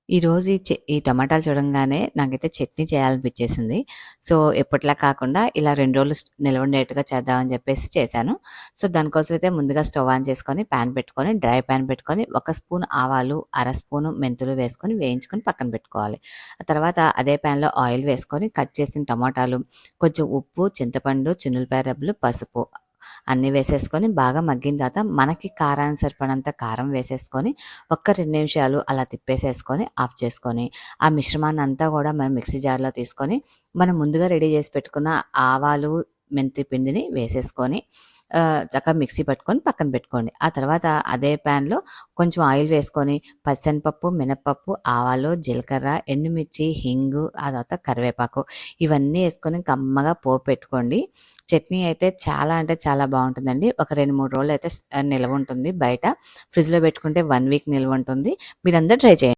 ఈరోజు ఈ టమాటాలు చూడంగానే నాకైతే చట్నీ చేయాలనిపించేసింది. సో, ఎప్పటిలా కాకుండా ఇలా 2 రోజులు నిలవుండేట్టుగా చేద్దామని చెప్పేసి చేశాను. సో, దానికోసం అయితే ముందుగా స్టవ్ ఆన్ చేసుకొని పాన్ పెట్టుకొని, డ్రై పాన్ పెట్టుకొని, ఒక స్పూన్ ఆవాలు, అర స్పూను మెంతులు వేసుకొని వేయించుకొని పక్కన పెట్టుకోవాలి. ఆ తర్వాత అదే పాన్‌లో ఆయిల్ వేసుకొని కట్ చేసిన టమాటాలు, కొంచెం ఉప్పు, చింతపండు, చిన్నులపాయ రెబ్బలు, పసుపు అన్నీ వేసేసుకొని బాగా మగ్గిన తర్వాత మనకి కారానికి సరిపడంత కారం వేసేసుకొని ఒక్క 2 నిమిషాలు అలా తిప్పేసేసుకొని ఆఫ్ చేసుకొని, ఆ మిశ్రమాన్ని అంతా కూడా మనం మిక్సీ జార్‌లో తీసుకొని, మనం ముందుగా రెడీ చేసి పెట్టుకున్న ఆవాలు, మెంతి పిండిని వేసేసుకొని చక్కగా మిక్సీ పట్టుకొని పక్కన పెట్టుకోండి. ఆ తర్వాత అదే ప్యాన్‌లో కొంచెం ఆయిల్ వేసుకొని పచ్చెనపప్పు, మినపప్పు, ఆవాలు, జీలకర్ర, ఎండుమిర్చి, హింగు, ఆ తర్వాత కరివేపాకు ఇవన్నీ వేసుకొని కమ్మగా పోపు పెట్టుకోండి. చట్నీ అయితే చాలా అంటే చాలా బాగుంటుందండి. ఒక 2, 3 రోజులు అయితే నిలవ ఉంటుంది బయట. ఫ్రిడ్జ్‌లో పెట్టుకుంటే 1 వీక్ నిల్వ ఉంటుంది. మీరందరూ ట్రై చేయండి.